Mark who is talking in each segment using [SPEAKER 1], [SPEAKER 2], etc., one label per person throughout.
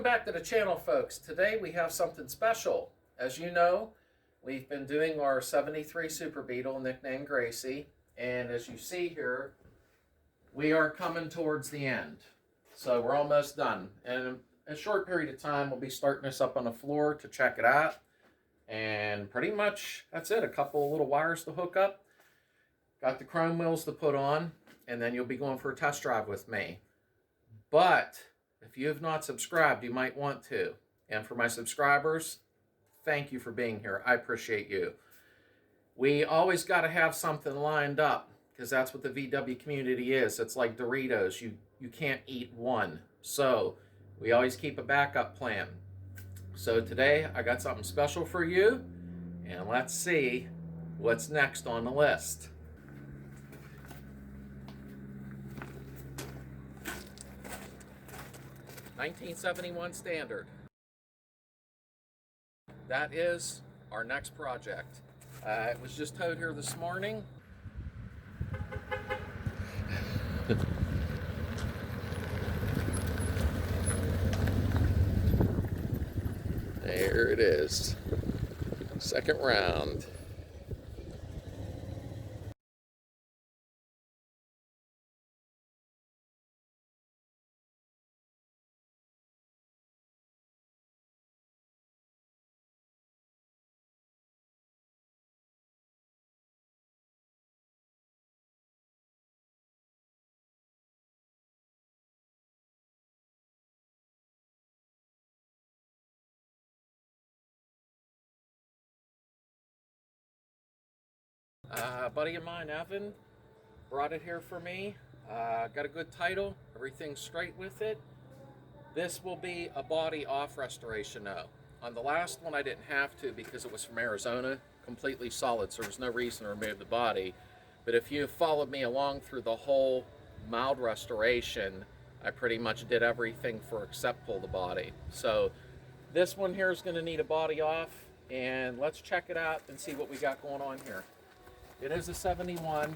[SPEAKER 1] Welcome back to the channel, folks. Today we have something special. As you know, we've been doing our 73 Super Beetle, nicknamed Gracie, and as you see here, we are coming towards the end. So we're almost done. And in a short period of time, we'll be starting this up on the floor to check it out. And pretty much that's it. A couple of little wires to hook up. Got the chrome wheels to put on, and then you'll be going for a test drive with me. But if you have not subscribed, you might want to. And for my subscribers, thank you for being here. I appreciate you. We always got to have something lined up because that's what the VW community is. It's like Doritos. You can't eat one. So we always keep a backup plan. So today I got something special for you. And let's see what's next on the list. '71 Standard. That is our next project. It was just towed here this morning. There it is. Second round. A buddy of mine, Evan, brought it here for me. Got a good title, everything's straight with it. This will be a body off restoration though. On the last one I didn't have to because it was from Arizona, completely solid, so there was no reason to remove the body. But if you followed me along through the whole mild restoration, I pretty much did everything for except pull the body. So this one here is going to need a body off, and let's check it out and see what we got going on here. It is a 71.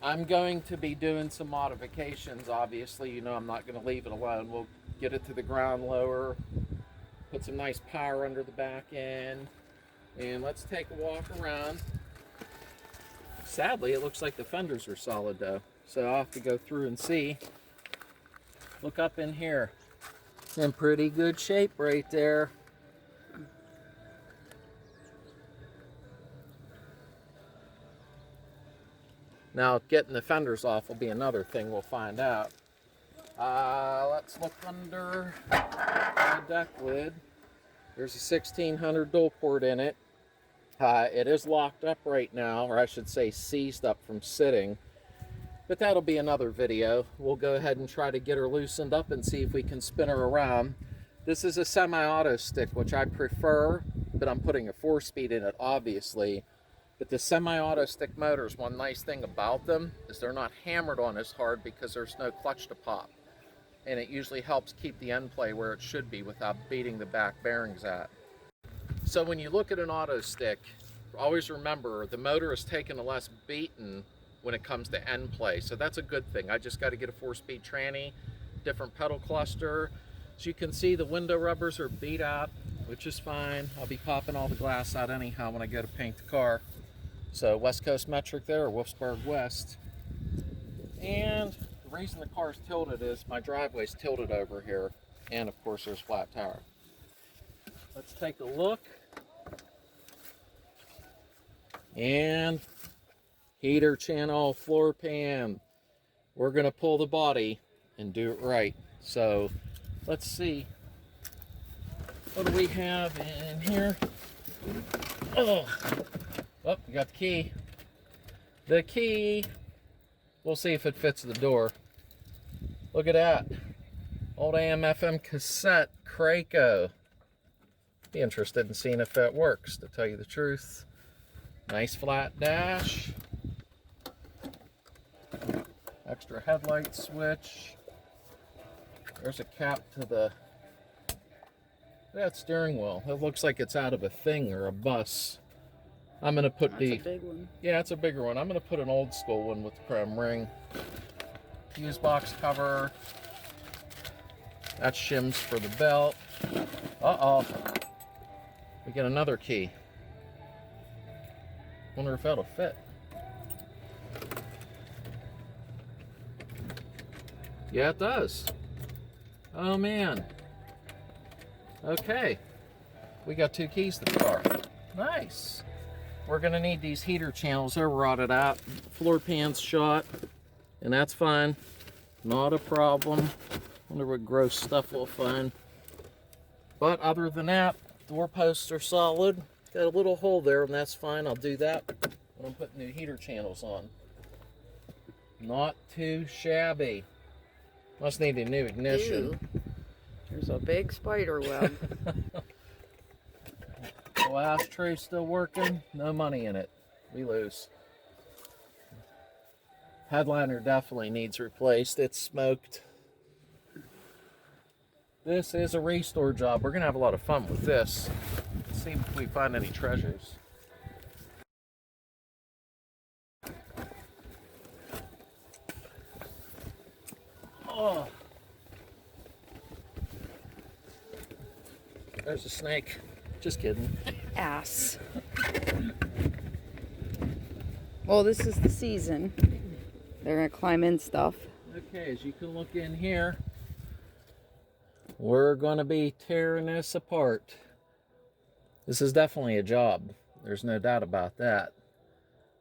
[SPEAKER 1] I'm going to be doing some modifications, obviously. You know, I'm not going to leave it alone. We'll get it to the ground lower, put some nice power under the back end, and let's take a walk around. Sadly, it looks like the fenders are solid though, so I'll have to go through and see. Look up in here. It's in pretty good shape right there. Now, getting the fenders off will be another thing we'll find out. Let's look under the deck lid. There's a 1600 dual port in it. It is locked up right now, or I should say seized up from sitting. But that'll be another video. We'll go ahead and try to get her loosened up and see if we can spin her around. This is a semi-auto stick, which I prefer, but I'm putting a 4-speed in it, obviously. But the semi-auto stick motors, one nice thing about them is they're not hammered on as hard because there's no clutch to pop. And it usually helps keep the end play where it should be without beating the back bearings at. So when you look at an auto stick, always remember the motor is taking a less beating when it comes to end play. So that's a good thing. I just got to get a 4-speed tranny, different pedal cluster. So you can see the window rubbers are beat out, which is fine. I'll be popping all the glass out anyhow when I go to paint the car. So West Coast metric there, or Wolfsburg West. And the reason the car's tilted is my driveway's tilted over here. And of course there's flat tire. Let's take a look. And heater channel, floor pan. We're gonna pull the body and do it right. So let's see. What do we have in here? Oh, we got the key. The key. We'll see if it fits the door. Look at that. Old AM/FM cassette, Craco. Be interested in seeing if that works, to tell you the truth. Nice flat dash. Extra headlight switch. There's a cap to the that steering wheel. It looks like it's out of a thing or a bus. I'm going to put
[SPEAKER 2] That's a big one.
[SPEAKER 1] Yeah, it's a bigger one. I'm going to put an old school one with the chrome ring. Fuse box cover. That's shims for the belt. Uh-oh. We get another key. Wonder if that'll fit. Yeah, it does. Oh, man. Okay. We got 2 keys to the car. Nice. We're going to need these heater channels. They're rotted out. Floor pan's shot. And that's fine. Not a problem. Wonder what gross stuff we'll find. But other than that, door posts are solid. Got a little hole there, and that's fine. I'll do that when I'm putting new heater channels on. Not too shabby. Must need a new ignition.
[SPEAKER 2] Ew. There's a big spider web.
[SPEAKER 1] The ashtray still working. No money in it. We lose. Headliner definitely needs replaced. It's smoked. This is a restore job. We're going to have a lot of fun with this. Let's see if we find any treasures. Oh. There's a snake. Just kidding.
[SPEAKER 2] Ass. Well, this is the season. They're going to climb in stuff.
[SPEAKER 1] Okay, as you can look in here, we're going to be tearing this apart. This is definitely a job. There's no doubt about that.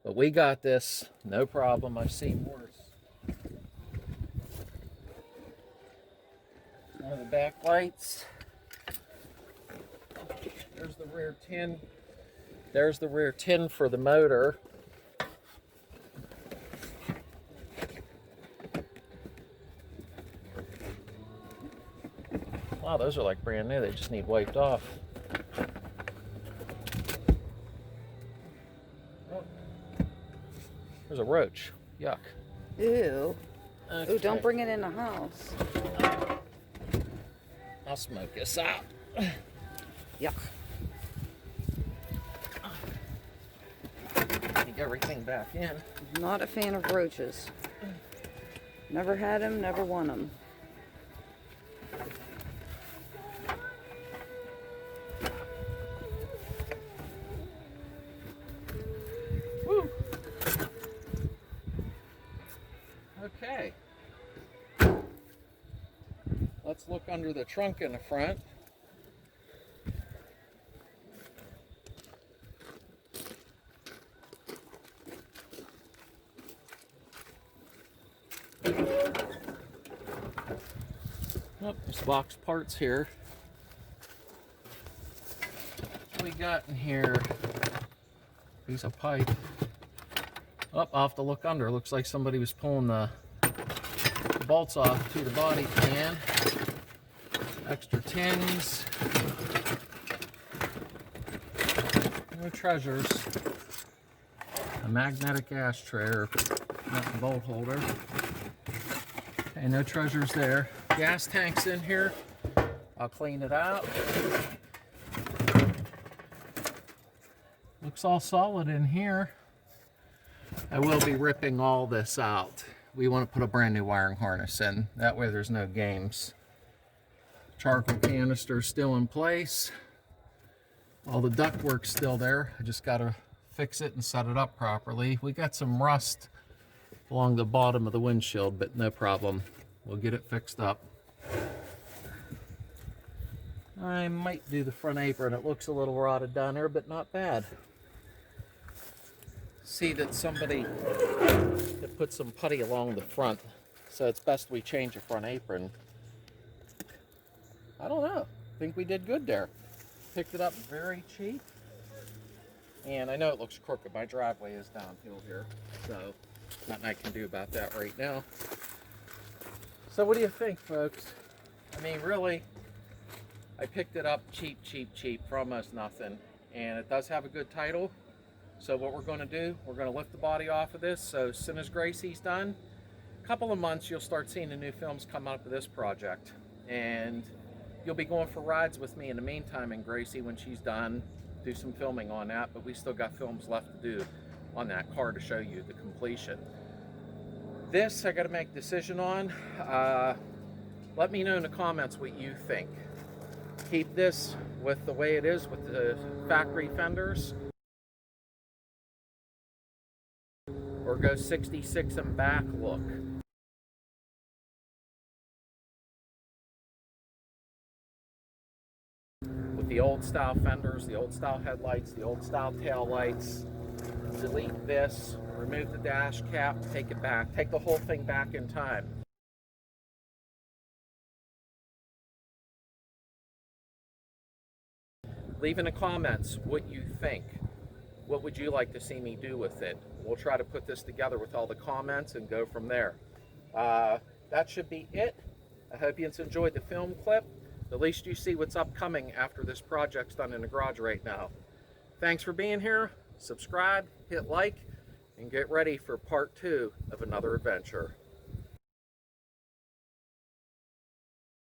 [SPEAKER 1] But we got this. No problem. I've seen worse. One of the back lights. There's the rear tin. There's the rear tin for the motor. Wow, those are like brand new. They just need wiped off. Oh. There's a roach. Yuck.
[SPEAKER 2] Ew.
[SPEAKER 1] Okay.
[SPEAKER 2] Ooh, don't bring it in the house.
[SPEAKER 1] I'll smoke this out.
[SPEAKER 2] Yuck.
[SPEAKER 1] Get everything back in.
[SPEAKER 2] Not a fan of roaches. Never had them, never want them.
[SPEAKER 1] Woo. Okay. Let's look under the trunk in the front. Oh, there's box parts here. What we got in here? Piece of pipe. Oh, I'll have to look under. Looks like somebody was pulling the bolts off to the body pan. Extra tins. No treasures. A magnetic ashtray or nut and bolt holder. Okay, no treasures there. Gas tank's in here. I'll clean it out. Looks all solid in here. I will be ripping all this out. We want to put a brand new wiring harness in. That way there's no games. Charcoal canister still in place. All the ductwork's still there. I just got to fix it and set it up properly. We got some rust along the bottom of the windshield, but no problem. We'll get it fixed up. I might do the front apron. It looks a little rotted down there, but not bad. See that somebody had put some putty along the front, so it's best we change the front apron. I don't know. I think we did good there. Picked it up very cheap. And I know it looks crooked. My driveway is downhill here, so nothing I can do about that right now. So what do you think, folks? I mean, really, I picked it up cheap, cheap, cheap for almost nothing. And it does have a good title. So what we're going to do, we're going to lift the body off of this. So as soon as Gracie's done, a couple of months, you'll start seeing the new films come up with this project. And you'll be going for rides with me in the meantime, and Gracie, when she's done, do some filming on that. But we still got films left to do on that car to show you the completion. This I got to make a decision on. Let me know in the comments what you think. Keep this with the way it is with the factory fenders, or go 66 and back look. With the old style fenders, the old style headlights, the old style tail lights. Delete this, remove the dash cap, take it back, take the whole thing back in time. Leave in the comments what you think. What would you like to see me do with it? We'll try to put this together with all the comments and go from there. That should be it. I hope you enjoyed the film clip. At least you see what's upcoming after this project's done in the garage right now. Thanks for being here. Subscribe, hit like, and get ready for part 2 of another adventure.